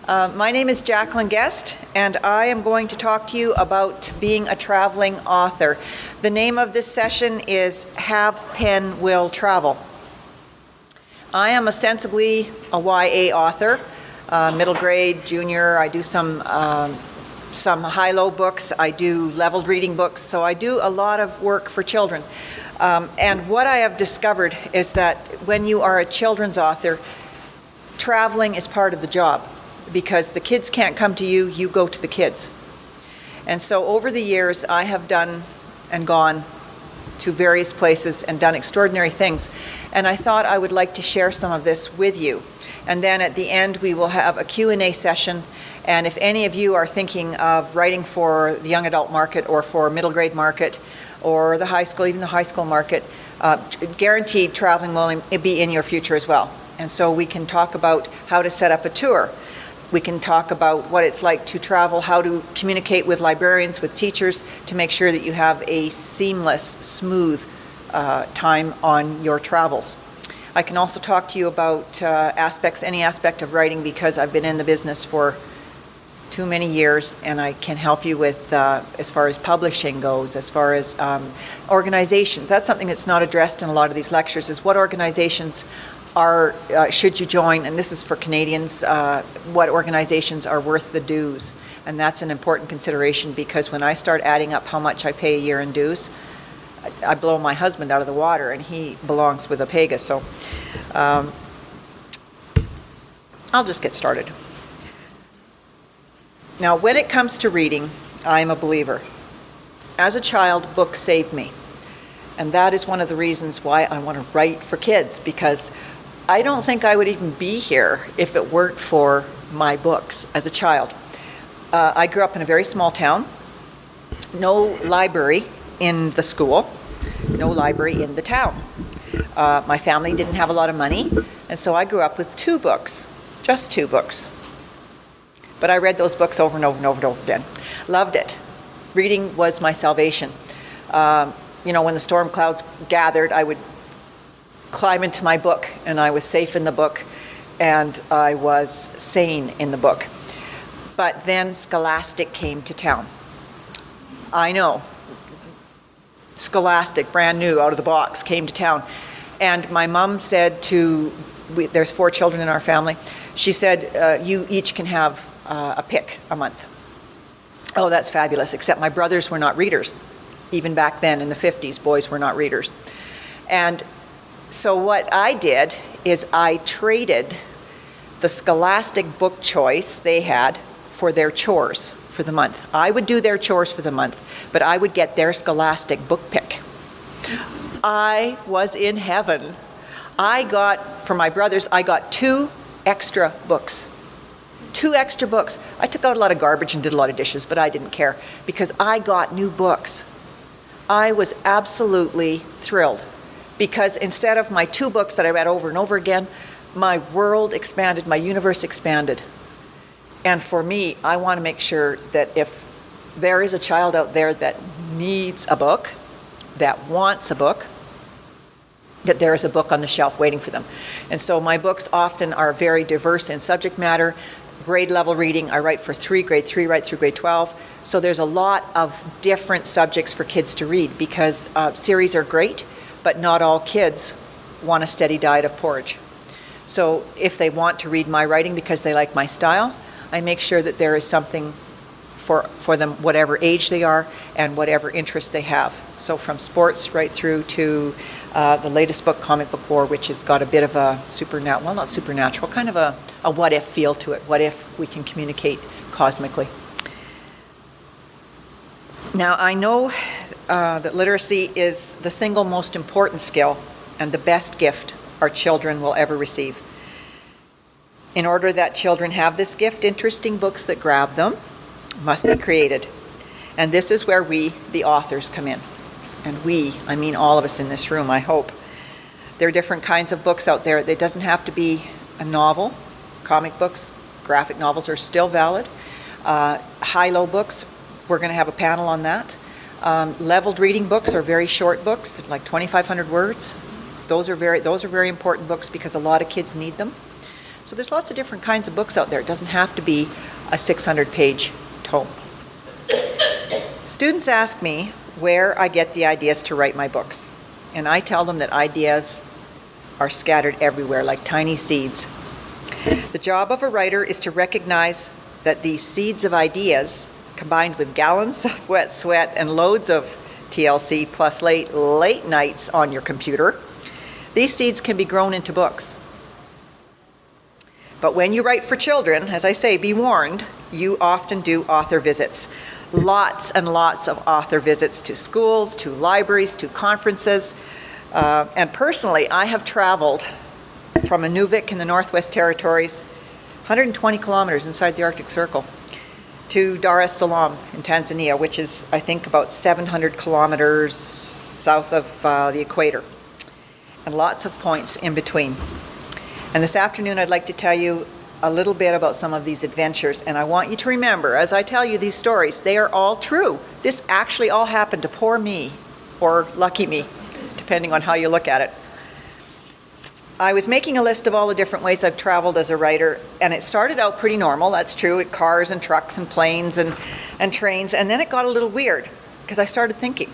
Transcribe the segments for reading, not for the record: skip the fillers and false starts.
My name is Jacqueline Guest, and I am going to talk to you about being a traveling author. The name of this session is Have Pen Will Travel. I am ostensibly a YA author, middle grade, junior. I do some high-low books. I do leveled reading books, so I do a lot of work for children. And what I have discovered is that when you are a children's author, traveling is part of the job, because the kids can't come to you, you go to the kids. And so over the years, I have done and gone to various places and done extraordinary things. And I thought I would like to share some of this with you. And then at the end, we will have a Q&A session. And if any of you are thinking of writing for the young adult market or for middle grade market or the high school, even the high school market, guaranteed traveling will be in your future as well. And so we can talk about how to set up a tour. We can talk about what it's like to travel, how to communicate with librarians, with teachers, to make sure that you have a seamless, smooth time on your travels. I can also talk to you about any aspect of writing, because I've been in the business for too many years, and I can help you with as far as publishing goes, as far as organizations. That's something that's not addressed in a lot of these lectures, is what organizations should you join, and this is for Canadians, what organizations are worth the dues. And that's an important consideration, because when I start adding up how much I pay a year in dues, I blow my husband out of the water, and he belongs with Apega. So I'll just get started. Now, when it comes to reading, I'm a believer. As a child, books saved me. And that is one of the reasons why I want to write for kids, because I don't think I would even be here if it weren't for my books as a child. I grew up in a very small town, no library in the school, no library in the town. My family didn't have a lot of money, and so I grew up with just two books. But I read those books over and over and over and over again. Loved it. Reading was my salvation. When the storm clouds gathered, I would climb into my book, and I was safe in the book, and I was sane in the book. But then Scholastic came to town. I know. Scholastic, brand new, out of the box, came to town. And my mom said there's 4 children in our family, she said, you each can have a pick a month. Oh, that's fabulous, except my brothers were not readers. Even back then in the 50s, boys were not readers. And so what I did is I traded the Scholastic book choice they had for their chores for the month. I would do their chores for the month, but I would get their Scholastic book pick. I was in heaven. For my brothers, I got 2 extra books. 2 extra books. I took out a lot of garbage and did a lot of dishes, but I didn't care, because I got new books. I was absolutely thrilled, because instead of my 2 books that I read over and over again, my world expanded, my universe expanded. And for me, I want to make sure that if there is a child out there that needs a book, that wants a book, that there is a book on the shelf waiting for them. And so my books often are very diverse in subject matter, grade level reading. I write for grade 3 right through grade 12. So there's a lot of different subjects for kids to read, because series are great, but not all kids want a steady diet of porridge. So if they want to read my writing because they like my style, I make sure that there is something for them, whatever age they are and whatever interests they have. So from sports right through to the latest book, Comic Book War, which has got a bit of a not supernatural, kind of a what-if feel to it. What if we can communicate cosmically? Now, I know that literacy is the single most important skill and the best gift our children will ever receive. In order that children have this gift, interesting books that grab them must be created. And this is where we, the authors, come in. And we, I mean all of us in this room, I hope. There are different kinds of books out there. It doesn't have to be a novel. Comic books, graphic novels are still valid. High-low books, we're going to have a panel on that. Leveled reading books are very short books, like 2,500 words. Those are very important books because a lot of kids need them. So there's lots of different kinds of books out there. It doesn't have to be a 600-page tome. Students ask me where I get the ideas to write my books. And I tell them that ideas are scattered everywhere like tiny seeds. The job of a writer is to recognize that these seeds of ideas, combined with gallons of wet sweat and loads of TLC plus late nights on your computer, these seeds can be grown into books. But when you write for children, as I say, be warned, you often do author visits. Lots and lots of author visits to schools, to libraries, to conferences. And personally, I have traveled from Nunavut in the Northwest Territories, 120 kilometers inside the Arctic Circle, to Dar es Salaam in Tanzania, which is, I think, about 700 kilometers south of the equator, and lots of points in between. And this afternoon, I'd like to tell you a little bit about some of these adventures, and I want you to remember, as I tell you these stories, they are all true. This actually all happened to poor me, or lucky me, depending on how you look at it. I was making a list of all the different ways I've traveled as a writer, and it started out pretty normal, that's true, with cars and trucks and planes and trains, and then it got a little weird, because I started thinking.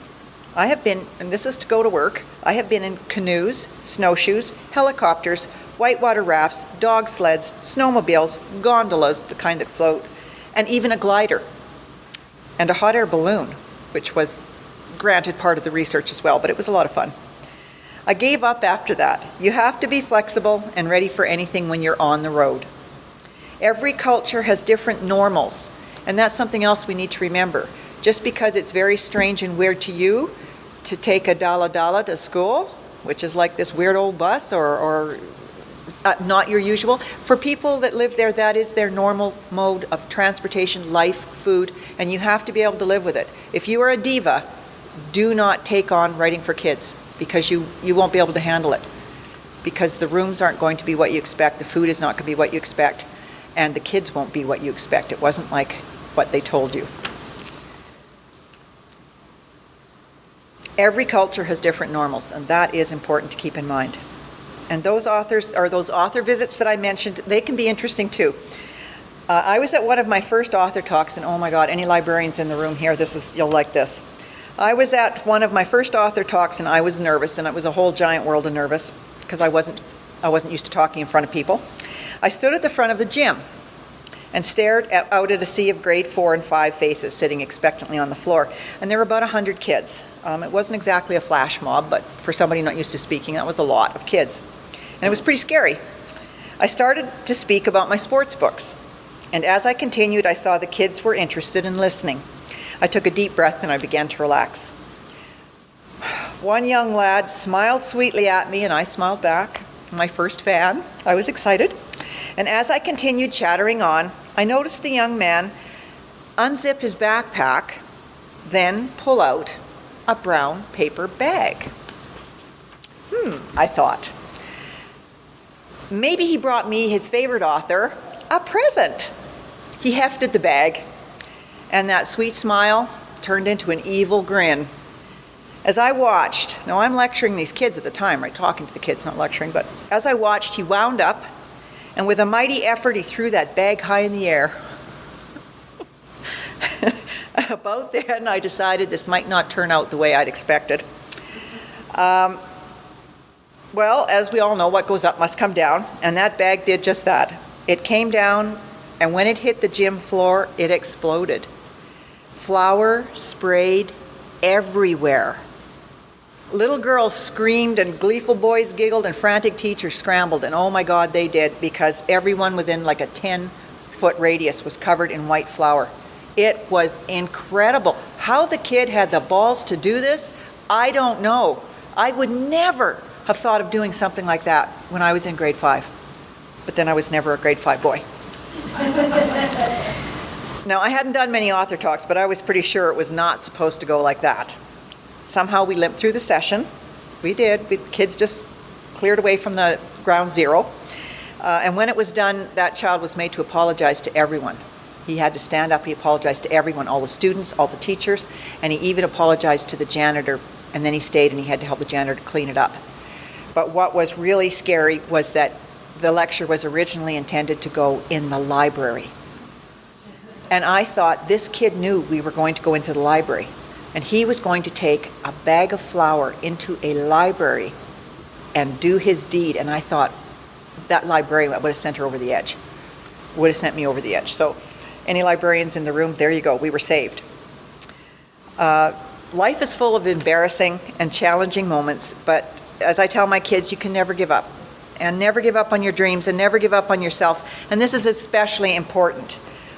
I have been, and this is to go to work, I have been in canoes, snowshoes, helicopters, whitewater rafts, dog sleds, snowmobiles, gondolas, the kind that float, and even a glider, and a hot air balloon, which was granted part of the research as well, but it was a lot of fun. I gave up after that. You have to be flexible and ready for anything when you're on the road. Every culture has different normals, and that's something else we need to remember. Just because it's very strange and weird to you to take a dala to school, which is like this weird old bus or not your usual, for people that live there, that is their normal mode of transportation, life, food, and you have to be able to live with it. If you are a diva, do not take on writing for kids, because you won't be able to handle it, because the rooms aren't going to be what you expect, the food is not going to be what you expect, and the kids won't be what you expect. It wasn't like what they told you. Every culture has different normals, and that is important to keep in mind. And those author visits that I mentioned, they can be interesting too. I was at one of my first author talks, and oh my God, any librarians in the room here, you'll like this. I was at one of my first author talks, and I was nervous, and it was a whole giant world of nervous, because I wasn't used to talking in front of people. I stood at the front of the gym and stared out at a sea of grade 4 and 5 faces sitting expectantly on the floor, and there were about 100 kids. It wasn't exactly a flash mob, but for somebody not used to speaking, that was a lot of kids. And it was pretty scary. I started to speak about my sports books, and as I continued, I saw the kids were interested in listening. I took a deep breath and I began to relax. One young lad smiled sweetly at me, and I smiled back. My first fan. I was excited. And as I continued chattering on, I noticed the young man unzip his backpack, then pull out a brown paper bag. I thought. Maybe he brought me, his favorite author, a present. He hefted the bag, and that sweet smile turned into an evil grin. As I watched, now I'm lecturing these kids at the time, right, talking to the kids, not lecturing, but as I watched, he wound up, and with a mighty effort, he threw that bag high in the air. And about then, I decided this might not turn out the way I'd expected. Well, as we all know, what goes up must come down, and that bag did just that. It came down, and when it hit the gym floor, it exploded. Flour sprayed everywhere. Little girls screamed, and gleeful boys giggled, and frantic teachers scrambled, and oh my God, they did, because everyone within like a 10-foot radius was covered in white flour. It was incredible. How the kid had the balls to do this, I don't know. I would never have thought of doing something like that when I was in grade 5. But then I was never a grade 5 boy. Now, I hadn't done many author talks, but I was pretty sure it was not supposed to go like that. Somehow we limped through the session. We did. The kids just cleared away from the ground zero. And when it was done, that child was made to apologize to everyone. He had to stand up. He apologized to everyone, all the students, all the teachers, and he even apologized to the janitor, and then he stayed and he had to help the janitor clean it up. But what was really scary was that the lecture was originally intended to go in the library. And I thought this kid knew we were going to go into the library, and he was going to take a bag of flour into a library and do his deed. And I thought that librarian would have sent her over the edge, would have sent me over the edge. So any librarians in the room, there you go, we were saved. Life is full of embarrassing and challenging moments, but as I tell my kids, you can never give up. And never give up on your dreams, and never give up on yourself. And this is especially important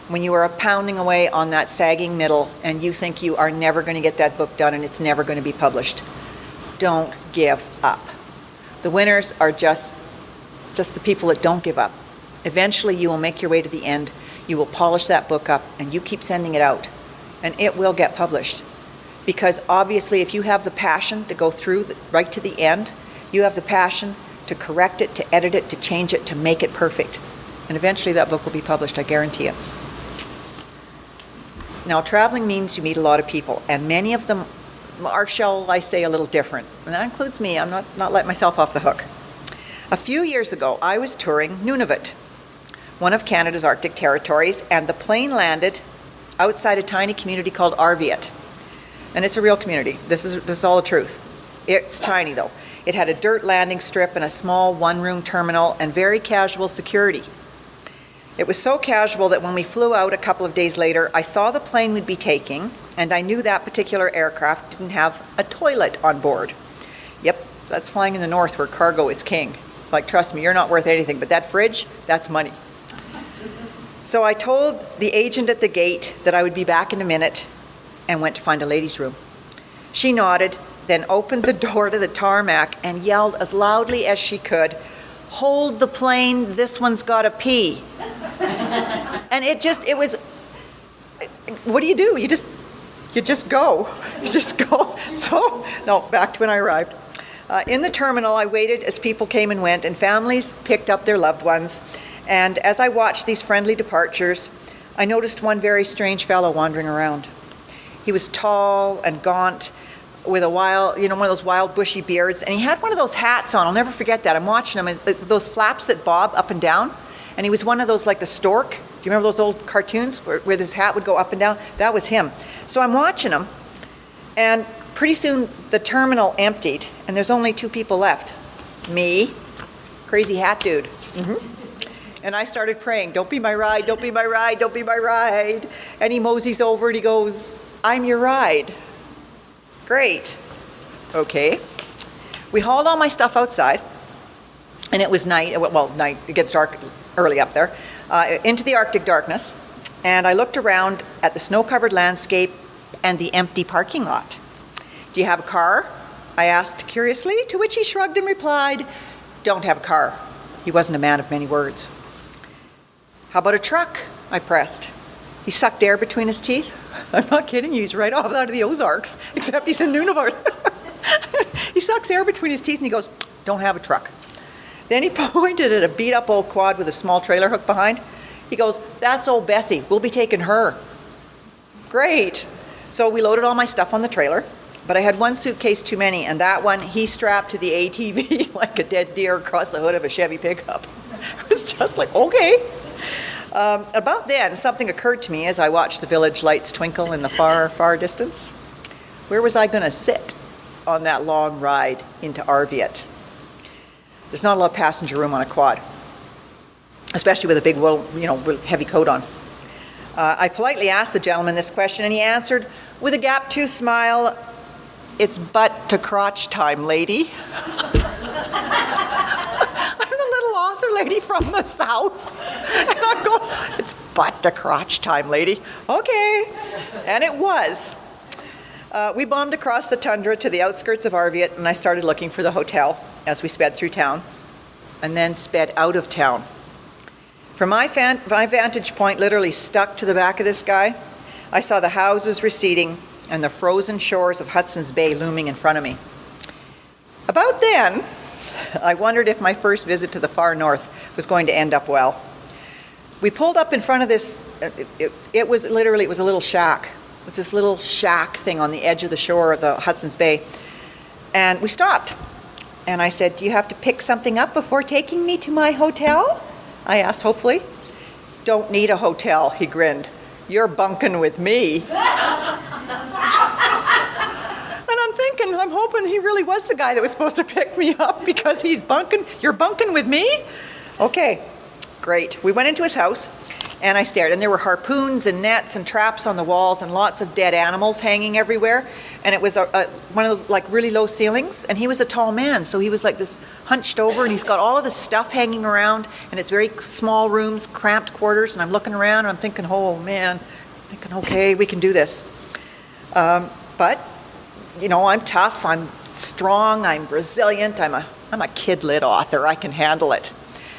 when you are pounding away on that sagging middle and you think you are never going to get that book done and it's never going to be published. Don't give up. The winners are just the people that don't give up. Eventually you will make your way to the end, you will polish that book up, and you keep sending it out, and it will get published. Because obviously if you have the passion to go through right to the end, you have the passion to correct it, to edit it, to change it, to make it perfect. And eventually that book will be published, I guarantee it. Now, traveling means you meet a lot of people, and many of them are, shall I say, a little different. And that includes me. I'm not letting myself off the hook. A few years ago, I was touring Nunavut, one of Canada's Arctic territories, and the plane landed outside a tiny community called Arviat. And it's a real community. This is all the truth. It's tiny, though. It had a dirt landing strip and a small one-room terminal and very casual security. It was so casual that when we flew out a couple of days later, I saw the plane we'd be taking, and I knew that particular aircraft didn't have a toilet on board. Yep, that's flying in the north where cargo is king. Like, trust me, you're not worth anything, but that fridge, that's money. So I told the agent at the gate that I would be back in a minute and went to find a ladies' room. She nodded, then opened the door to the tarmac and yelled as loudly as she could, "Hold the plane, this one's got to pee." And it was, what do? You just go. You just go. So, no, back to when I arrived. In the terminal, I waited as people came and went, and families picked up their loved ones. And as I watched these friendly departures, I noticed one very strange fellow wandering around. He was tall and gaunt, with one of those wild bushy beards, and he had one of those hats on. I'll never forget that. I'm watching him, those flaps that bob up and down, and he was one of those, like the stork. Do you remember those old cartoons where this hat would go up and down? That was him. So I'm watching him, and pretty soon the terminal emptied, and there's only two people left. Me, crazy hat dude. And I started praying, "Don't be my ride, don't be my ride, don't be my ride." And he moseys over and he goes, "I'm your ride." Great. Okay. We hauled all my stuff outside, and it was night. Well, night. It gets dark early up there. Into the Arctic darkness, and I looked around at the snow-covered landscape and the empty parking lot. "Do you have a car?" I asked curiously, to which he shrugged and replied, "Don't have a car." He wasn't a man of many words. "How about a truck?" I pressed. He sucked air between his teeth. I'm not kidding you, he's right off out of the Ozarks, except he's in Nunavut. He sucks air between his teeth and he goes, "Don't have a truck." Then he pointed at a beat-up old quad with a small trailer hook behind. He goes, "That's old Bessie, we'll be taking her." Great. So we loaded all my stuff on the trailer, but I had one suitcase too many, and that one he strapped to the ATV like a dead deer across the hood of a Chevy pickup. It was just like, okay. About then, something occurred to me as I watched the village lights twinkle in the far, far distance. Where was I going to sit on that long ride into Arviat? There's not a lot of passenger room on a quad, especially with a big, heavy coat on. I politely asked the gentleman this question, and he answered with a gap-toothed smile, "It's butt to crotch time, lady." Author lady from the south, and I'm going, "It's butt to crotch time, lady." Okay. And it was. We bombed across the tundra to the outskirts of Arviat, and I started looking for the hotel as we sped through town, and then sped out of town. From my vantage point, literally stuck to the back of this guy, I saw the houses receding and the frozen shores of Hudson's Bay looming in front of me. About then, I wondered if my first visit to the far north was going to end up well. We pulled up in front of this, it was a little shack. It was this little shack thing on the edge of the shore of the Hudson's Bay. And we stopped. And I said, "Do you have to pick something up before taking me to my hotel?" I asked hopefully. "Don't need a hotel," he grinned. "You're bunking with me." And I'm thinking, I'm hoping he really was the guy that was supposed to pick me up, because he's bunking. "You're bunking with me?" Okay, great. We went into his house and I stared, and there were harpoons and nets and traps on the walls and lots of dead animals hanging everywhere. And it was one of the, like, really low ceilings, and he was a tall man, so he was like this hunched over, and he's got all of this stuff hanging around, and it's very small rooms, cramped quarters, and I'm looking around and I'm thinking, oh man, okay, we can do this. But you know, I'm tough, I'm strong, I'm resilient, I'm a kid-lit author, I can handle it.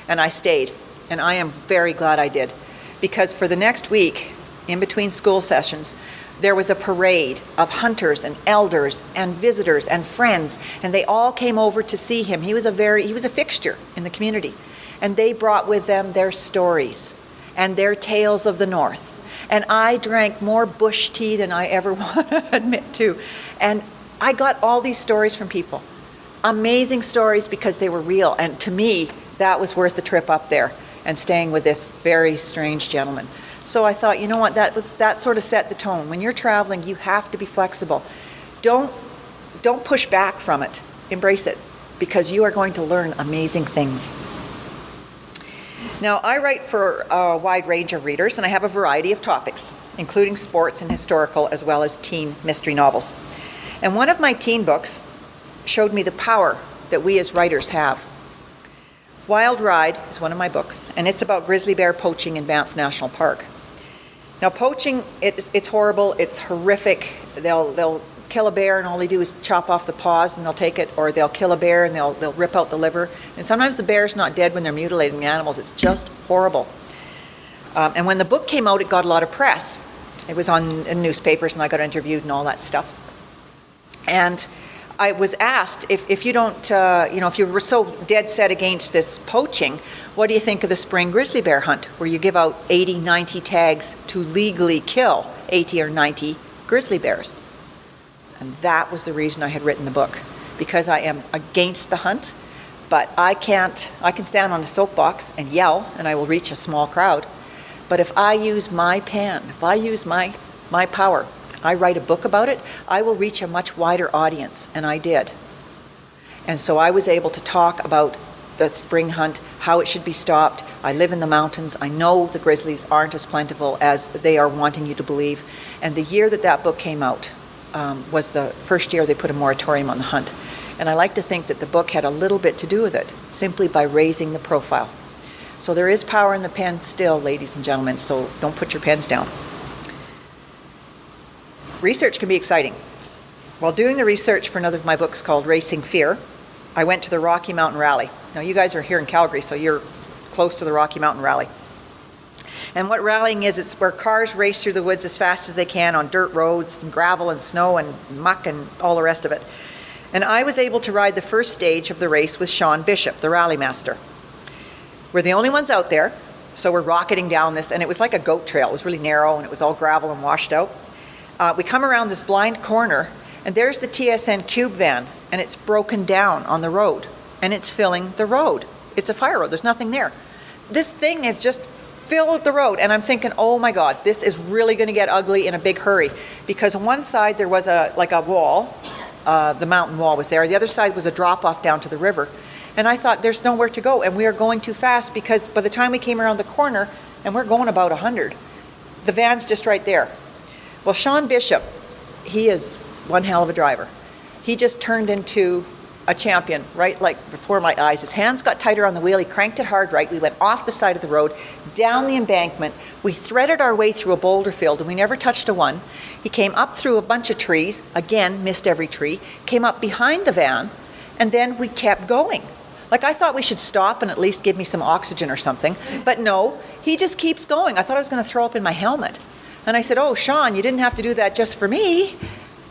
And I stayed, and I am very glad I did, because for the next week, in between school sessions, there was a parade of hunters and elders and visitors and friends, and they all came over to see him. He was a fixture in the community, and they brought with them their stories and their tales of the North. And I drank more bush tea than I ever want to admit to. And I got all these stories from people. Amazing stories, because they were real. And to me, that was worth the trip up there and staying with this very strange gentleman. So I thought, you know what, that sort of set the tone. When you're traveling, you have to be flexible. Don't push back from it. Embrace it, because you are going to learn amazing things. Now, I write for a wide range of readers, and I have a variety of topics, including sports and historical, as well as teen mystery novels. And one of my teen books showed me the power that we as writers have. Wild Ride is one of my books, and it's about grizzly bear poaching in Banff National Park. Now, poaching, it's horrible, it's horrific. They'll kill a bear, and all they do is chop off the paws, and they'll take it, or they'll kill a bear and they'll rip out the liver. And sometimes the bear's not dead when they're mutilating the animals. It's just horrible. And when the book came out, it got a lot of press. It was in newspapers, and I got interviewed and all that stuff. And I was asked, if you don't, if you were so dead set against this poaching, what do you think of the spring grizzly bear hunt, where you give out 80, 90 tags to legally kill 80 or 90 grizzly bears? And that was the reason I had written the book, because I am against the hunt, but I can stand on a soapbox and yell, and I will reach a small crowd. But if I use my pen, if I use my power, I write a book about it, I will reach a much wider audience, and I did. And so I was able to talk about the spring hunt, how it should be stopped. I live in the mountains. I know the grizzlies aren't as plentiful as they are wanting you to believe. And the year that book came out was the first year they put a moratorium on the hunt. And I like to think that the book had a little bit to do with it, simply by raising the profile. So there is power in the pen still, ladies and gentlemen, so don't put your pens down. Research can be exciting. While doing the research for another of my books called Racing Fear, I went to the Rocky Mountain Rally. Now, you guys are here in Calgary, so you're close to the Rocky Mountain Rally. And what rallying is, it's where cars race through the woods as fast as they can on dirt roads and gravel and snow and muck and all the rest of it. And I was able to ride the first stage of the race with Sean Bishop, the rally master. We're the only ones out there, so we're rocketing down this, and it was like a goat trail. It was really narrow, and it was all gravel and washed out. We come around this blind corner, and there's the TSN Cube van, and it's broken down on the road, and it's filling the road. It's a fire road. There's nothing there. This thing is just filled the road, and I'm thinking, oh my God, this is really going to get ugly in a big hurry, because on one side there was a wall, the mountain wall was there. The other side was a drop-off down to the river, and I thought there's nowhere to go, and we are going too fast, because by the time we came around the corner, and we're going about 100, the van's just right there. Well, Sean Bishop, he is one hell of a driver. He just turned into a champion, right, like before my eyes. His hands got tighter on the wheel. He cranked it hard right. We went off the side of the road, down the embankment. We threaded our way through a boulder field, and we never touched a one. He came up through a bunch of trees, again, missed every tree, came up behind the van, and then we kept going. Like, I thought we should stop and at least give me some oxygen or something, but no, he just keeps going. I thought I was going to throw up in my helmet. And I said, oh, Sean, you didn't have to do that just for me,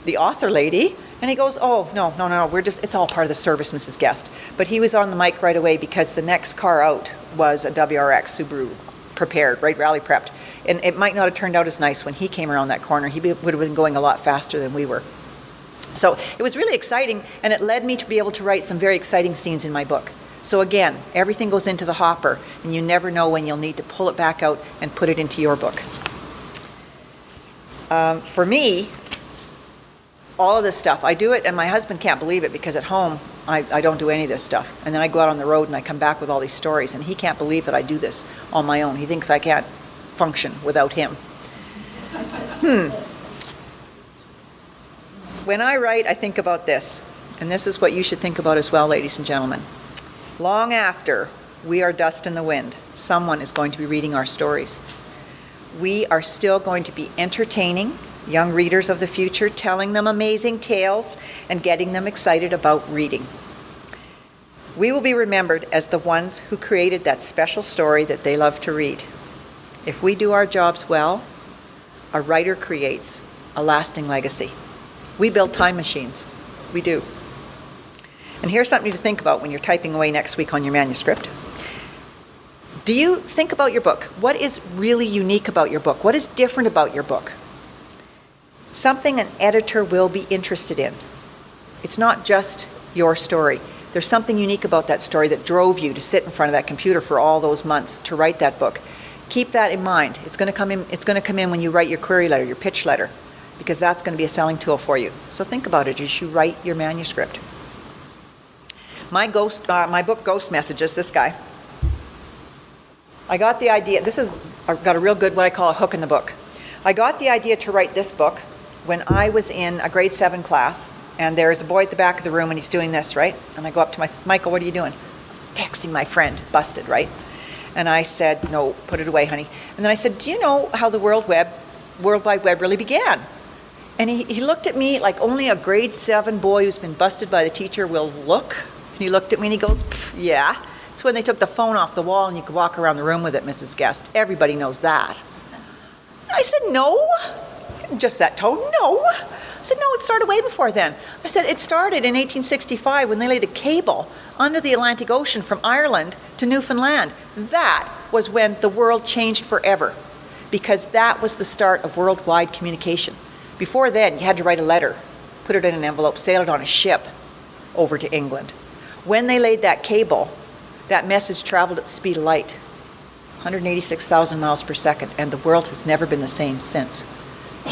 the author lady. And he goes, oh, no, it's all part of the service, Mrs. Guest. But he was on the mic right away, because the next car out was a WRX Subaru, prepared, right, rally prepped. And it might not have turned out as nice when he came around that corner. He would have been going a lot faster than we were. So it was really exciting, and it led me to be able to write some very exciting scenes in my book. So again, everything goes into the hopper, and you never know when you'll need to pull it back out and put it into your book. For me, all of this stuff, I do it, and my husband can't believe it because at home, I don't do any of this stuff. And then I go out on the road and I come back with all these stories, and he can't believe that I do this on my own. He thinks I can't function without him. When I write, I think about this, and this is what you should think about as well, ladies and gentlemen. Long after we are dust in the wind, someone is going to be reading our stories. We are still going to be entertaining young readers of the future, telling them amazing tales and getting them excited about reading. We will be remembered as the ones who created that special story that they love to read. If we do our jobs well, a writer creates a lasting legacy. We build time machines. We do. And here's something to think about when you're typing away next week on your manuscript. Do you think about your book? What is really unique about your book? What is different about your book? Something an editor will be interested in. It's not just your story. There's something unique about that story that drove you to sit in front of that computer for all those months to write that book. Keep that in mind. It's going to come in when you write your query letter, your pitch letter, because that's going to be a selling tool for you. So think about it as you write your manuscript. My book, Ghost Messages, this guy, I got the idea, I've got a real good, what I call a hook in the book. I got the idea to write this book when I was in a grade 7 class, and there's a boy at the back of the room and he's doing this, right? And I go up to Michael, what are you doing? Texting my friend, busted, right? And I said, no, put it away, honey. And then I said, do you know how the World Wide Web really began? And he looked at me like only a grade 7 boy who's been busted by the teacher will look. And he looked at me and he goes, yeah. It's when they took the phone off the wall and you could walk around the room with it, Mrs. Guest. Everybody knows that. I said, no. Just that tone, no. I said, no, it started way before then. I said, it started in 1865 when they laid a cable under the Atlantic Ocean from Ireland to Newfoundland. That was when the world changed forever, because that was the start of worldwide communication. Before then, you had to write a letter, put it in an envelope, sail it on a ship over to England. When they laid that cable, that message traveled at the speed of light, 186,000 miles per second, and the world has never been the same since.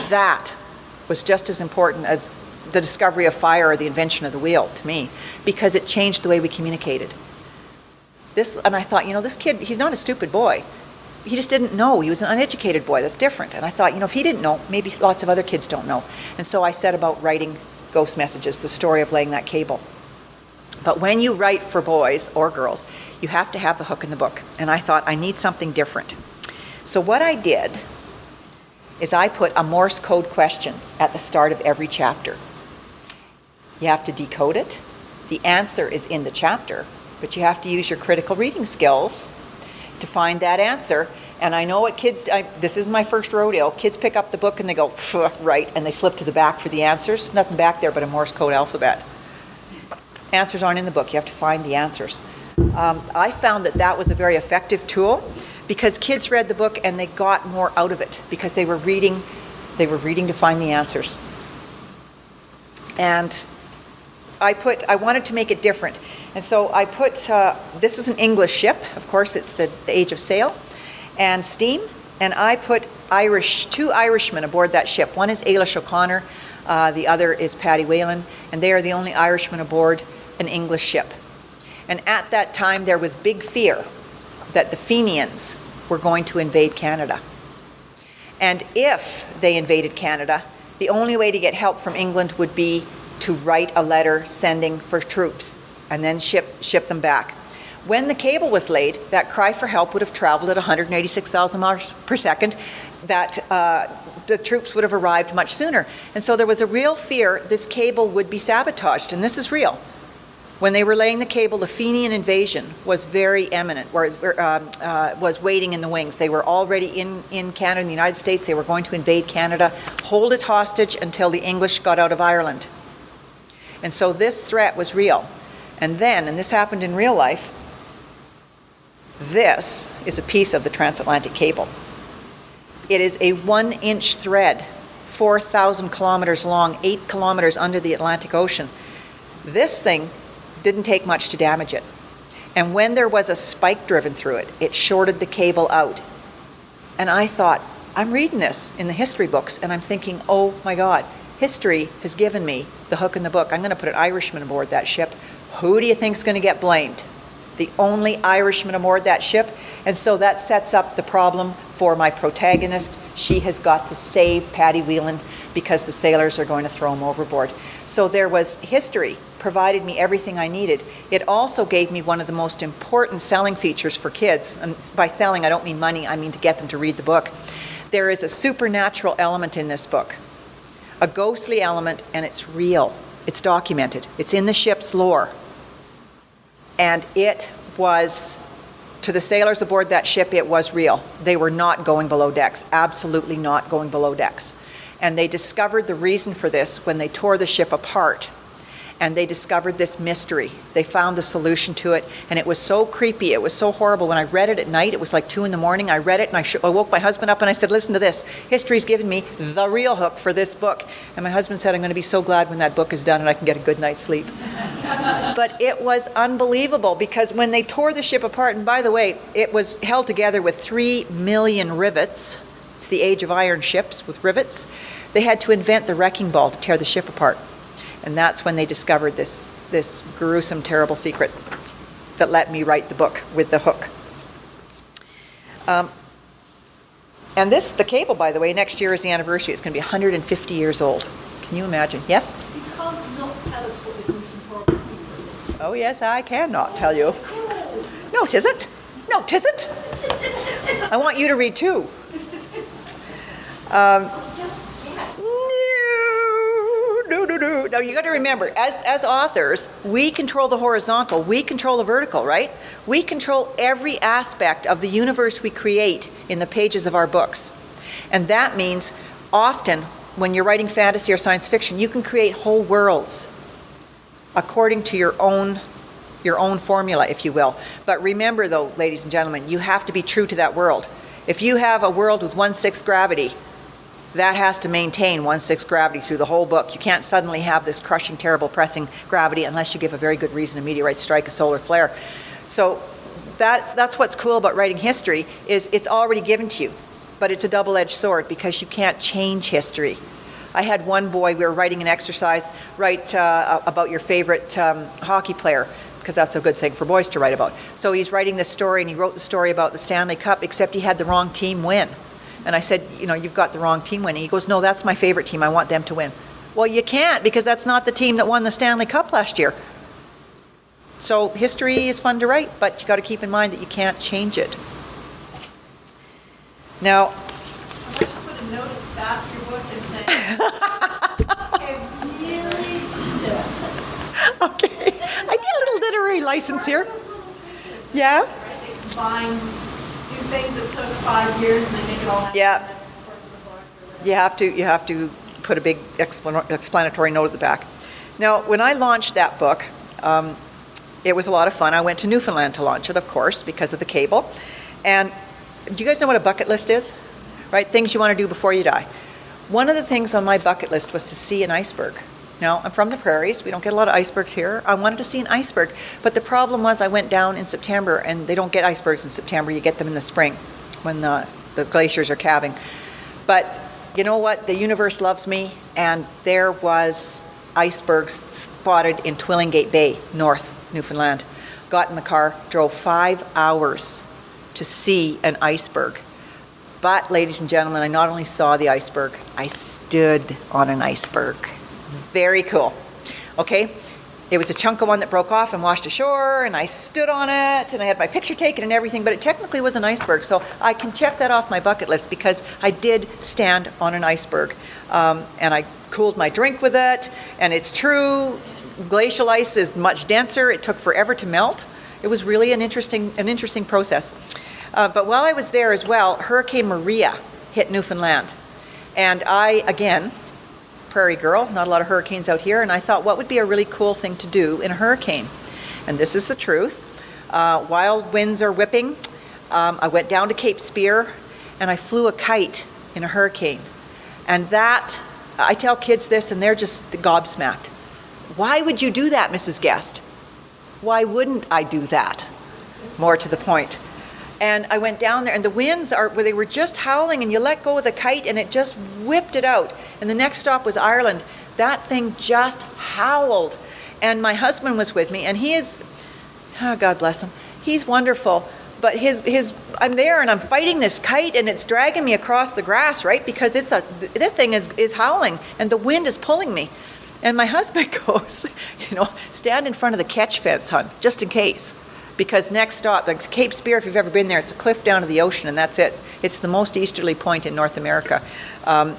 That was just as important as the discovery of fire or the invention of the wheel to me, because it changed the way we communicated. And I thought, this kid, he's not a stupid boy. He just didn't know. He was an uneducated boy. That's different. And I thought, if he didn't know, maybe lots of other kids don't know. And so I set about writing Ghost Messages, the story of laying that cable. But when you write for boys or girls, you have to have the hook in the book. And I thought, I need something different. So what I did is I put a Morse code question at the start of every chapter. You have to decode it. The answer is in the chapter, but you have to use your critical reading skills to find that answer. And I know what kids, this is my first rodeo, kids pick up the book and they go, right, and they flip to the back for the answers. Nothing back there but a Morse code alphabet. Answers aren't in the book. You have to find the answers. I found that was a very effective tool, because kids read the book and they got more out of it because they were reading to find the answers. And I wanted to make it different. And so I put, this is an English ship. Of course, it's the age of sail and steam. And I put two Irishmen aboard that ship. One is Ailish O'Connor, the other is Paddy Whalen, and they are the only Irishmen aboard an English ship. And at that time, there was big fear that the Fenians were going to invade Canada. And if they invaded Canada, the only way to get help from England would be to write a letter sending for troops and then ship them back. When the cable was laid, that cry for help would have traveled at 186,000 miles per second, that the troops would have arrived much sooner. And so there was a real fear this cable would be sabotaged, and this is real. When they were laying the cable, the Fenian invasion was very imminent, was waiting in the wings. They were already in Canada, in the United States. They were going to invade Canada, hold it hostage until the English got out of Ireland. And so this threat was real. And then, and this happened in real life, this is a piece of the transatlantic cable. It is a 1-inch thread 4,000 kilometers long, 8 kilometers under the Atlantic Ocean. This thing didn't take much to damage it. And when there was a spike driven through it, it shorted the cable out. And I thought, I'm reading this in the history books, and I'm thinking, oh my God, history has given me the hook in the book. I'm going to put an Irishman aboard that ship. Who do you think's going to get blamed? The only Irishman aboard that ship. And so that sets up the problem for my protagonist. She has got to save Paddy Whelan because the sailors are going to throw him overboard. So there was history, provided me everything I needed. It also gave me one of the most important selling features for kids. And by selling, I don't mean money, I mean to get them to read the book. There is a supernatural element in this book, a ghostly element, and it's real. It's documented. It's in the ship's lore. And it was, to the sailors aboard that ship, it was real. They were not going below decks, absolutely not going below decks. And they discovered the reason for this when they tore the ship apart. And they discovered this mystery. They found the solution to it, and it was so creepy, it was so horrible. When I read it at night, it was like 2 a.m, I read it, and I woke my husband up and I said, listen to this. History's given me the real hook for this book. And my husband said, I'm going to be so glad when that book is done and I can get a good night's sleep. But it was unbelievable, because when they tore the ship apart, and by the way, it was held together with 3 million rivets. It's the age of iron ships with rivets. They had to invent the wrecking ball to tear the ship apart. And that's when they discovered this gruesome, terrible secret that let me write the book with the hook. And the cable, by the way, next year is the anniversary. It's going to be 150 years old. Can you imagine? Yes? You can't not tell us what the gruesome, horrible secret is. Oh, yes, I cannot tell you. No, 'tisn't. No, 'tisn't. I want you to read too. No. Now, you got to remember, as authors, we control the horizontal, we control the vertical, right? We control every aspect of the universe we create in the pages of our books. And that means often, when you're writing fantasy or science fiction, you can create whole worlds according to your own formula, if you will. But remember, though, ladies and gentlemen, you have to be true to that world. If you have a world with 1/6 gravity, that has to maintain 1/6 gravity through the whole book. You can't suddenly have this crushing, terrible, pressing gravity unless you give a very good reason, a meteorite strike, a solar flare. So that's what's cool about writing history, is it's already given to you, but it's a double-edged sword because you can't change history. I had one boy, we were writing an exercise, write about your favorite hockey player, because that's a good thing for boys to write about. So he's writing this story, and he wrote the story about the Stanley Cup, except he had the wrong team win. And I said, you've got the wrong team winning. He goes, no, that's my favorite team. I want them to win. Well, you can't, because that's not the team that won the Stanley Cup last year. So history is fun to write, but you got to keep in mind that you can't change it. Now, I should put a note at the back of your book and say, I really should. Okay, I get a little literary license here. Yeah? Right? They combine, do things that took 5 years and they make it all happen. Yeah. And then of course in the book, You have to put a big explanatory note at the back. Now, when I launched that book, it was a lot of fun. I went to Newfoundland to launch it, of course, because of the cable. And do you guys know what a bucket list is? Right? Things you want to do before you die. One of the things on my bucket list was to see an iceberg. Now, I'm from the prairies. We don't get a lot of icebergs here. I wanted to see an iceberg. But the problem was I went down in September, and they don't get icebergs in September. You get them in the spring when the glaciers are calving. But you know what? The universe loves me, and there was icebergs spotted in Twillingate Bay, North Newfoundland. Got in the car, drove 5 hours to see an iceberg. But, ladies and gentlemen, I not only saw the iceberg, I stood on an iceberg. Very cool. Okay, it was a chunk of one that broke off and washed ashore, and I stood on it, and I had my picture taken and everything, but it technically was an iceberg, so I can check that off my bucket list because I did stand on an iceberg, and I cooled my drink with it, and it's true, glacial ice is much denser. It took forever to melt. It was really an interesting process. But while I was there as well, Hurricane Maria hit Newfoundland, and I, again, prairie girl, not a lot of hurricanes out here, and I thought, what would be a really cool thing to do in a hurricane? And this is the truth. Wild winds are whipping. I went down to Cape Spear, and I flew a kite in a hurricane. And that I tell kids this and they're just gobsmacked. Why would you do that, Mrs. Guest? Why wouldn't I do that? More to the point. And I went down there, and the winds where they were just howling, and you let go of the kite and it just whipped it out. And the next stop was Ireland. That thing just howled. And my husband was with me, and he is, oh, God bless him, he's wonderful. But I'm there and I'm fighting this kite, and it's dragging me across the grass, right? Because this thing is howling and the wind is pulling me. And my husband goes, stand in front of the catch fence, hon, just in case. Because next stop, like Cape Spear, if you've ever been there, it's a cliff down to the ocean, and that's it. It's the most easterly point in North America. But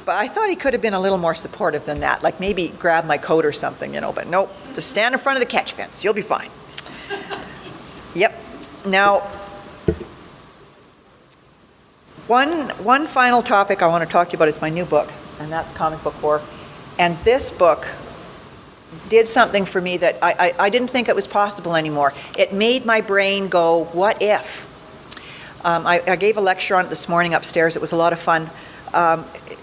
I thought he could have been a little more supportive than that, like maybe grab my coat or something, but nope, just stand in front of the catch fence. You'll be fine. Yep. Now, one final topic I want to talk to you about is my new book, and that's Comic Book War. And this book did something for me that I didn't think it was possible anymore. It made my brain go, what if? I gave a lecture on it this morning upstairs. It was a lot of fun.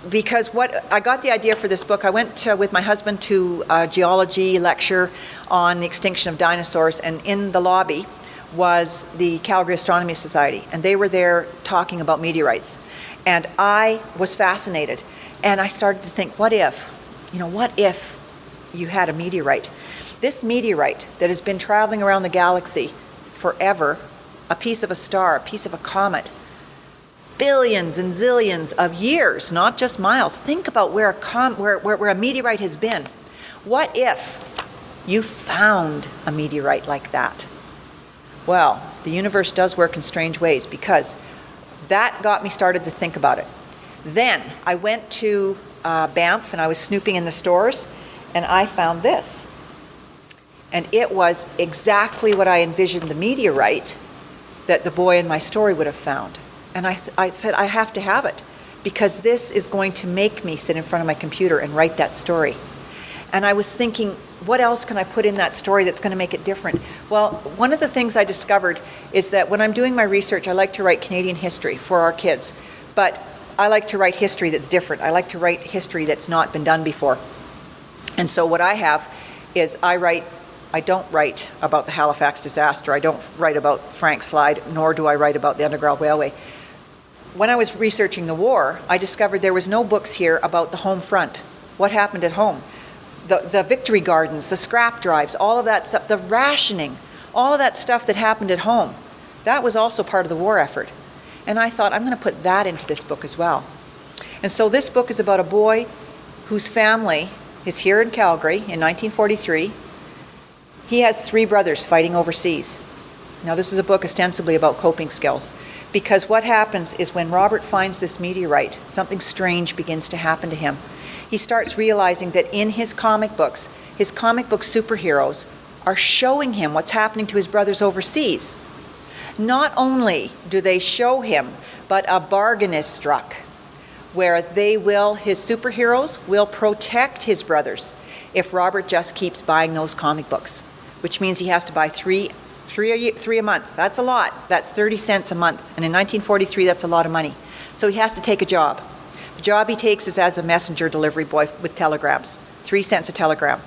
Because I got the idea for this book, I went with my husband to a geology lecture on the extinction of dinosaurs, and in the lobby was the Calgary Astronomy Society, and they were there talking about meteorites. And I was fascinated, and I started to think, what if you had a meteorite? This meteorite that has been traveling around the galaxy forever, a piece of a star, a piece of a comet, billions and zillions of years, not just miles. Think about where a meteorite has been. What if you found a meteorite like that? Well, the universe does work in strange ways, because that got me started to think about it. Then I went to Banff, and I was snooping in the stores, and I found this. And it was exactly what I envisioned the meteorite that the boy in my story would have found. And I said, I have to have it, because this is going to make me sit in front of my computer and write that story. And I was thinking, what else can I put in that story that's going to make it different? Well, one of the things I discovered is that when I'm doing my research, I like to write Canadian history for our kids. But I like to write history that's different. I like to write history that's not been done before. And so what I have is I don't write about the Halifax disaster. I don't write about Frank Slide, nor do I write about the Underground Railway. When I was researching the war, I discovered there was no books here about the home front. What happened at home? The victory gardens, the scrap drives, all of that stuff, the rationing, all of that stuff that happened at home. That was also part of the war effort. And I thought, I'm going to put that into this book as well. And so this book is about a boy whose family is here in Calgary in 1943. He has 3 brothers fighting overseas. Now, this is a book ostensibly about coping skills, because what happens is when Robert finds this meteorite, something strange begins to happen to him. He starts realizing that in his comic book superheroes are showing him what's happening to his brothers overseas. Not only do they show him, but a bargain is struck where his superheroes will protect his brothers if Robert just keeps buying those comic books, which means he has to buy three a month. That's a lot. That's 30 cents a month. And in 1943, that's a lot of money. So he has to take a job. The job he takes is as a messenger delivery boy with telegrams, 3 cents a telegram,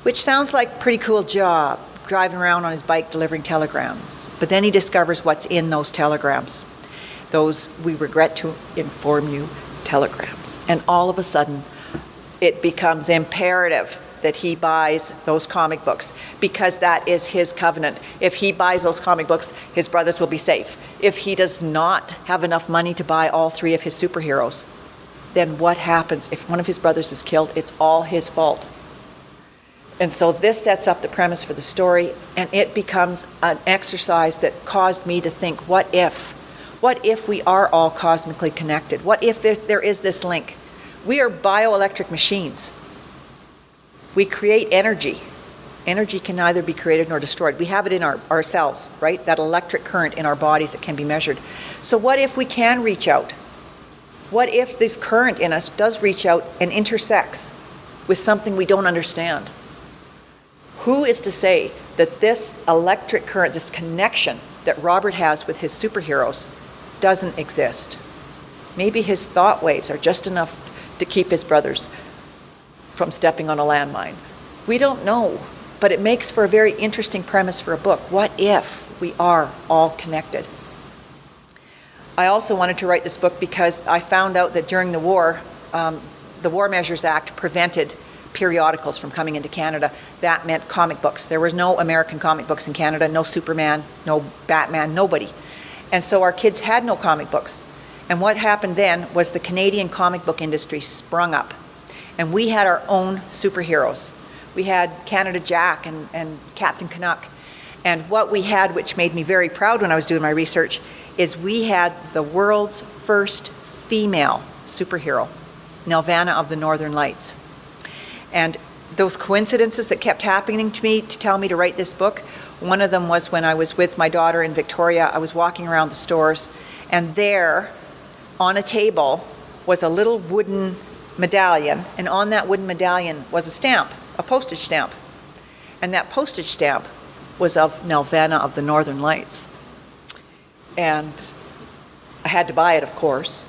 which sounds like a pretty cool job, driving around on his bike delivering telegrams. But then he discovers what's in those telegrams. Those, we regret to inform you, telegrams. And all of a sudden, it becomes imperative that he buys those comic books, because that is his covenant. If he buys those comic books, his brothers will be safe. If he does not have enough money to buy all 3 of his superheroes, then what happens? If one of his brothers is killed, it's all his fault. And so this sets up the premise for the story, and it becomes an exercise that caused me to think, what if? What if we are all cosmically connected? What if there is this link? We are bioelectric machines. We create energy. Energy can neither be created nor destroyed. We have it in ourselves, right? That electric current in our bodies that can be measured. So what if we can reach out? What if this current in us does reach out and intersects with something we don't understand? Who is to say that this electric current, this connection that Robert has with his superheroes, doesn't exist? Maybe his thought waves are just enough to keep his brothers from stepping on a landmine? We don't know, but it makes for a very interesting premise for a book. What if we are all connected? I also wanted to write this book because I found out that during the war Measures Act prevented periodicals from coming into Canada. That meant comic books. There was no American comic books in Canada, no Superman, no Batman, nobody. And so our kids had no comic books. And what happened then was the Canadian comic book industry sprung up. And we had our own superheroes. We had Canada Jack and Captain Canuck. And what we had, which made me very proud when I was doing my research, is we had the world's first female superhero, Nelvana of the Northern Lights. And those coincidences that kept happening to me to tell me to write this book, one of them was when I was with my daughter in Victoria. I was walking around the stores, and there on a table was a little wooden medallion, and on that wooden medallion was a stamp, a postage stamp. And that postage stamp was of Nelvana of the Northern Lights. And I had to buy it, of course.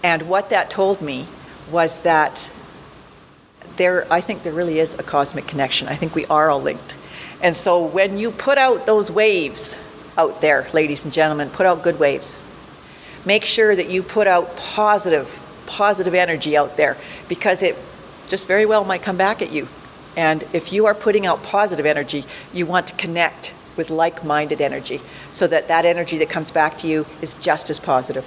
And what that told me was that I think there really is a cosmic connection. I think we are all linked. And so when you put out those waves out there, ladies and gentlemen, put out good waves. Make sure that you put out positive energy out there, because it just very well might come back at you. And if you are putting out positive energy, you want to connect with like-minded energy so that that energy that comes back to you is just as positive.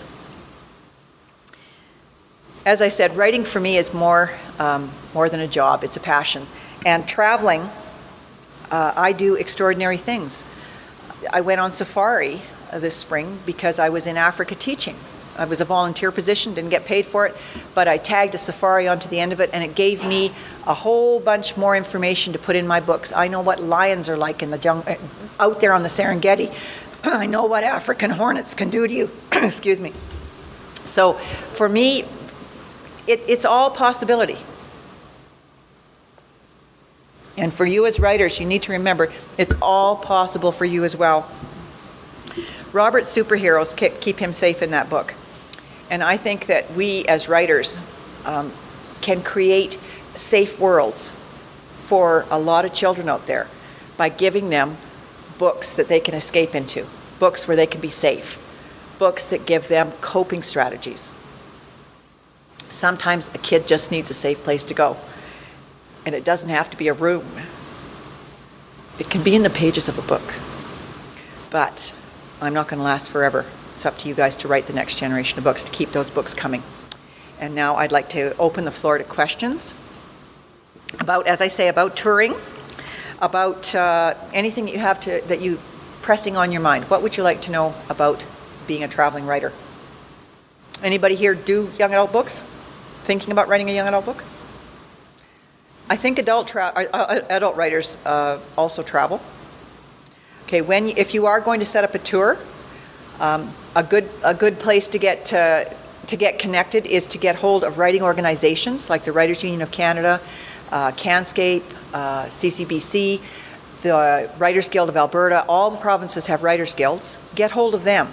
As I said, writing for me is more than a job. It's a passion. And traveling, I do extraordinary things. I went on safari this spring because I was in Africa teaching. I was a volunteer position, didn't get paid for it, but I tagged a safari onto the end of it, and it gave me a whole bunch more information to put in my books. I know what lions are like in the jungle, out there on the Serengeti. I know what African hornets can do to you. Excuse me. So for me, it's all possibility. And for you as writers, you need to remember it's all possible for you as well. Robert's superheroes keep him safe in that book. And I think that we as writers can create safe worlds for a lot of children out there by giving them books that they can escape into, books where they can be safe, books that give them coping strategies. Sometimes a kid just needs a safe place to go. And it doesn't have to be a room. It can be in the pages of a book. But I'm not going to last forever. It's up to you guys to write the next generation of books, to keep those books coming. And now I'd like to open the floor to questions about, as I say, about touring, about anything you have that you pressing on your mind. What would you like to know about being a traveling writer? Anybody here do young adult books? Thinking about writing a young adult book? I think adult writers also travel. Okay, if you are going to set up a tour, a good place to get connected is to get hold of writing organizations like the Writers Union of Canada, CanScape, CCBC, the Writers Guild of Alberta. All the provinces have writers guilds. Get hold of them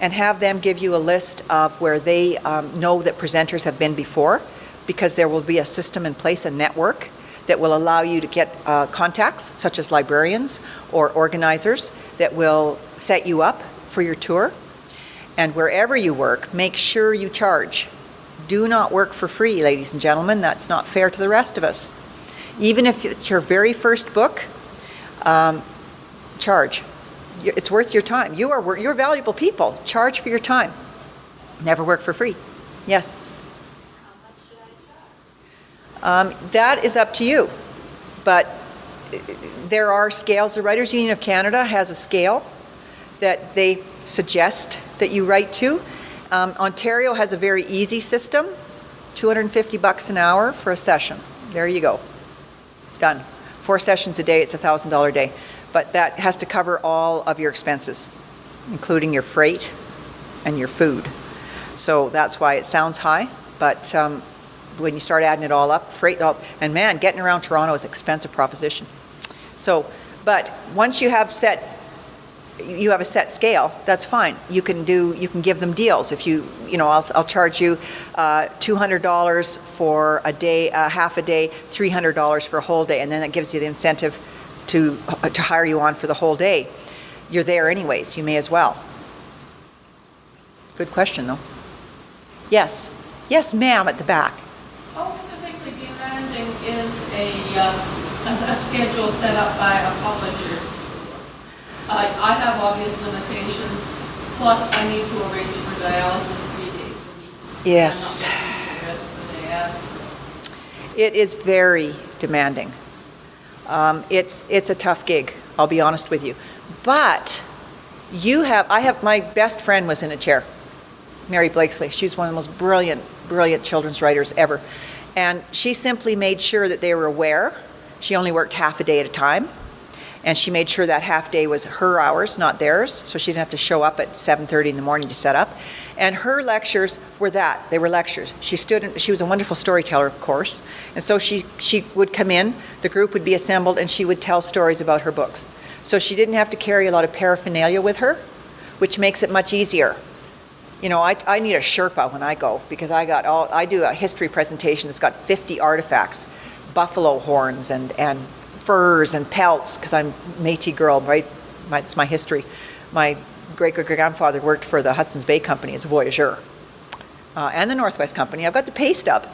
and have them give you a list of where they know that presenters have been before, because there will be a system in place, a network, that will allow you to get contacts, such as librarians or organizers, that will set you up for your tour. And wherever you work, make sure you charge. Do not work for free, ladies and gentlemen. That's not fair to the rest of us. Even if it's your very first book, charge. It's worth your time. You're valuable people. Charge for your time. Never work for free. Yes? That is up to you, but there are scales. The Writers Union of Canada has a scale that they suggest that you write to. Ontario has a very easy system, $250 an hour for a session. There you go. Done. 4 sessions a day, it's $1,000 a day. But that has to cover all of your expenses, including your freight and your food. So that's why it sounds high, but when you start adding it all up, and man, getting around Toronto is an expensive proposition. So, but once you have set you have a set scale, that's fine. You can give them deals. If I'll charge you $200 for a day, half a day, $300 for a whole day, and then it gives you the incentive to hire you on for the whole day. You're there anyways, you may as well. Good question, though. Yes, ma'am, at the back. How physically demanding is a schedule set up by a publisher? I have obvious limitations, plus I need to arrange for dialysis 3 days a week. Yes. I'm not making the rest of the day after. It is very demanding. It's a tough gig, I'll be honest with you. But my best friend was in a chair, Mary Blakesley. She's one of the most brilliant children's writers ever. And she simply made sure that they were aware. She only worked half a day at a time. And she made sure that half day was her hours, not theirs, so she didn't have to show up at 7:30 in the morning to set up. And her lectures were that. They were lectures. She was a wonderful storyteller, of course. And so she would come in, the group would be assembled, and she would tell stories about her books. So she didn't have to carry a lot of paraphernalia with her, which makes it much easier. I need a Sherpa when I go, because I do a history presentation that's got 50 artifacts, buffalo horns and furs and pelts, because I'm Métis girl, right? It's my history. My great-great-grandfather worked for the Hudson's Bay Company as a voyageur, and the Northwest Company. I've got the pay stub,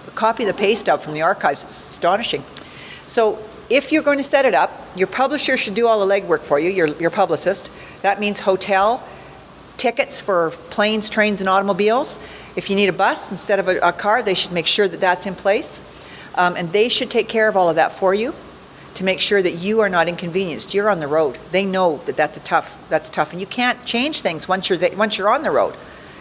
a copy of the pay stub from the archives. It's astonishing. So if you're going to set it up, your publisher should do all the legwork for you, your publicist. That means hotel, tickets for planes, trains, and automobiles. If you need a bus instead of a car, they should make sure that that's in place. And they should take care of all of that for you, to make sure that you are not inconvenienced. You're on the road. They know that that's tough, and you can't change things once you're on the road.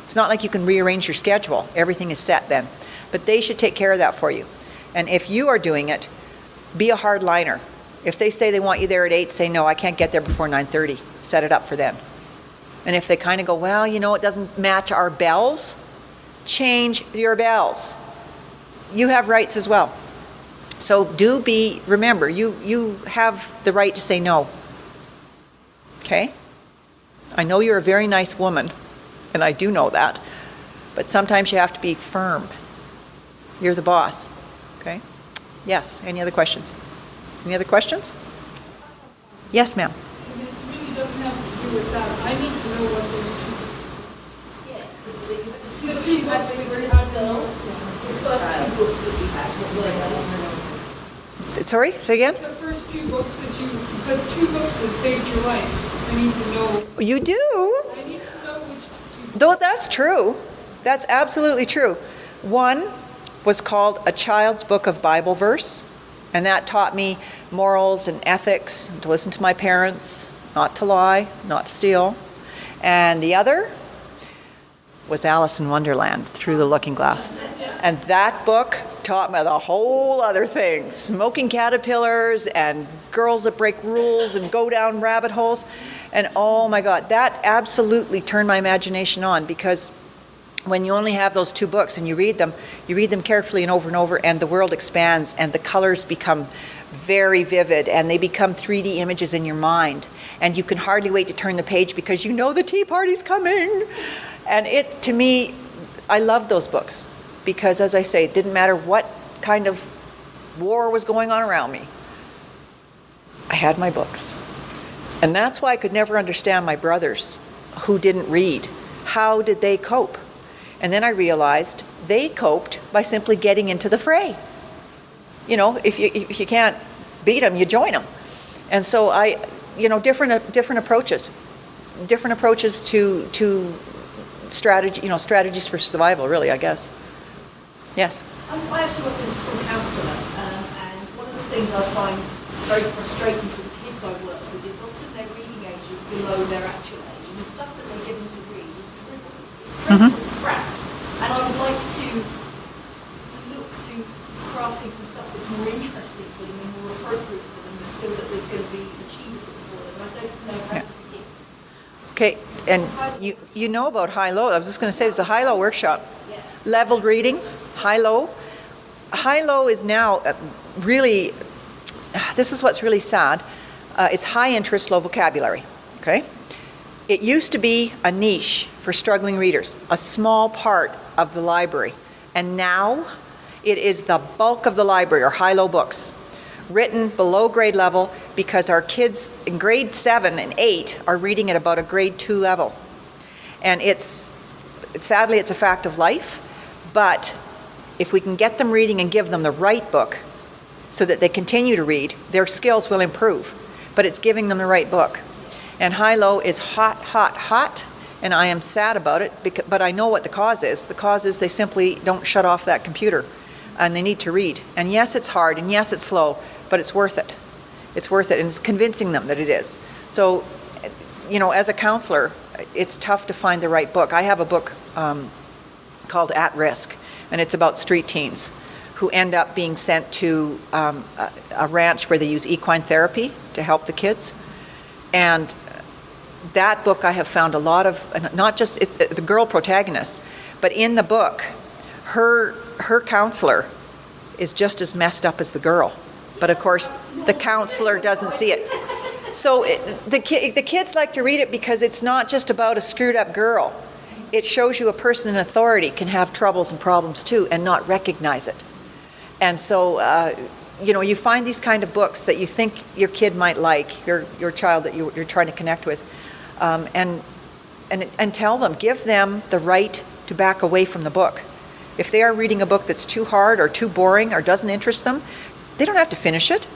It's not like you can rearrange your schedule. Everything is set then. But they should take care of that for you. And if you are doing it, be a hard liner. If they say they want you there at 8, say, no, I can't get there before 9:30. Set it up for them. And if they kind of go, well, it doesn't match our bells, change your bells. You have rights as well. So remember, you have the right to say no. Okay? I know you're a very nice woman, and I do know that, but sometimes you have to be firm. You're the boss. Okay? Yes, any other questions? Any other questions? Yes, ma'am. It really doesn't have to do with that. I need to know what those two. Yes, the 2 books that we had the first 2 books that we had. Sorry, say again? The first 2 books the 2 books that saved your life. I need to know. You do? I need to know which 2. Though that's true. That's absolutely true. One was called A Child's Book of Bible Verse, and that taught me morals and ethics, to listen to my parents, not to lie, not to steal. And the other was Alice in Wonderland, Through the Looking Glass. And that book taught me the whole other thing, smoking caterpillars and girls that break rules and go down rabbit holes. And oh my God, that absolutely turned my imagination on, because when you only have those 2 books and you read them carefully and over, and the world expands and the colors become very vivid and they become 3D images in your mind. And you can hardly wait to turn the page because you know the tea party's coming. And to me, I love those books. Because, as I say, it didn't matter what kind of war was going on around me. I had my books. And that's why I could never understand my brothers who didn't read. How did they cope? And then I realized they coped by simply getting into the fray. If you can't beat them, you join them. And so different approaches. Different approaches to strategies for survival, really, I guess. Yes? I actually work as a school counsellor, and one of the things I find very frustrating for the kids I work with is often their reading age is below their actual age, and the stuff that they're given to read is dribble. It's dreadful crap. And I would like to look to crafting some stuff that's more interesting for them and more appropriate for them, but still that is going to be achievable for them. I don't know how to begin. Okay, and you know about high-low. I was just going to say there's a high-low workshop. Yeah. Leveled reading, high-low. High-low is now this is what's really sad. It's high interest, low vocabulary, okay? It used to be a niche for struggling readers, a small part of the library. And now it is the bulk of the library, or high-low books, written below grade level because our kids in grade 7 and 8 are reading at about a grade 2 level. And sadly, it's a fact of life, but if we can get them reading and give them the right book so that they continue to read, their skills will improve. But it's giving them the right book. And high-low is hot, hot, hot, and I am sad about it, but I know what the cause is. The cause is they simply don't shut off that computer, and they need to read. And yes, it's hard, and yes, it's slow, but it's worth it. It's worth it, and it's convincing them that it is. So, as a counselor, it's tough to find the right book. I have a book called At Risk, and it's about street teens who end up being sent to a ranch where they use equine therapy to help the kids. And that book I have found a lot of, not just it's the girl protagonist, but in the book, her counselor is just as messed up as the girl. But of course, the counselor doesn't see it. So the kids like to read it because it's not just about a screwed up girl. It shows you a person in authority can have troubles and problems too and not recognize it. And so, you find these kind of books that you think your kid might like, your child that you're trying to connect with, and tell them, give them the right to back away from the book. If they are reading a book that's too hard or too boring or doesn't interest them, they don't have to finish it.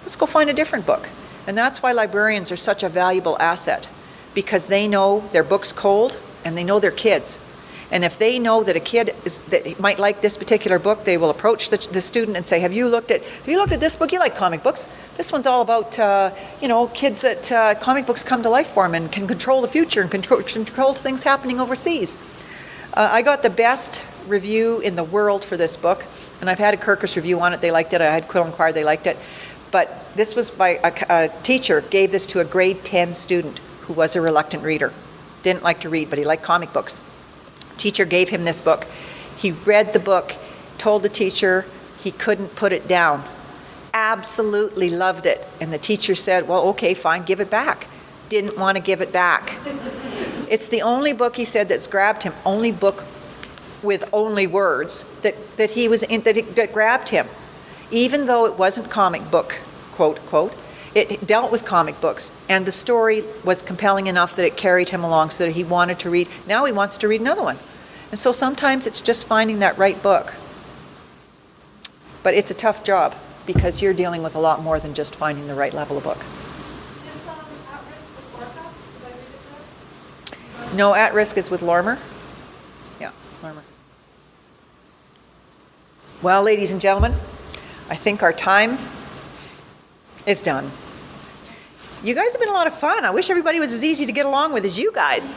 Let's go find a different book. And that's why librarians are such a valuable asset, because they know their book's cold and they know their kids. And if they know that a kid that might like this particular book, they will approach the student and say, have you looked at this book? You like comic books. This one's all about, kids that comic books come to life for them and can control the future and control things happening overseas. I got the best review in the world for this book, and I've had a Kirkus review on it. They liked it. I had Quill and Choir. They liked it. But this was by a teacher gave this to a grade 10 student who was a reluctant reader. Didn't like to read, but he liked comic books. Teacher gave him this book. He read the book, told the teacher he couldn't put it down. Absolutely loved it. And the teacher said, well, okay, fine, give it back. Didn't want to give it back. It's the only book, he said, that's grabbed him, only book with only words that he was in, that grabbed him. Even though it wasn't comic book, quote, quote, it dealt with comic books, and the story was compelling enough that it carried him along so that he wanted to read. Now he wants to read another one. And so sometimes it's just finding that right book. But it's a tough job because you're dealing with a lot more than just finding the right level of book. Is At Risk with Orca? Did I read it correct? No, At Risk is with Lorimer. Yeah, Lorimer. Well, ladies and gentlemen, I think our time is done. You guys have been a lot of fun. I wish everybody was as easy to get along with as you guys.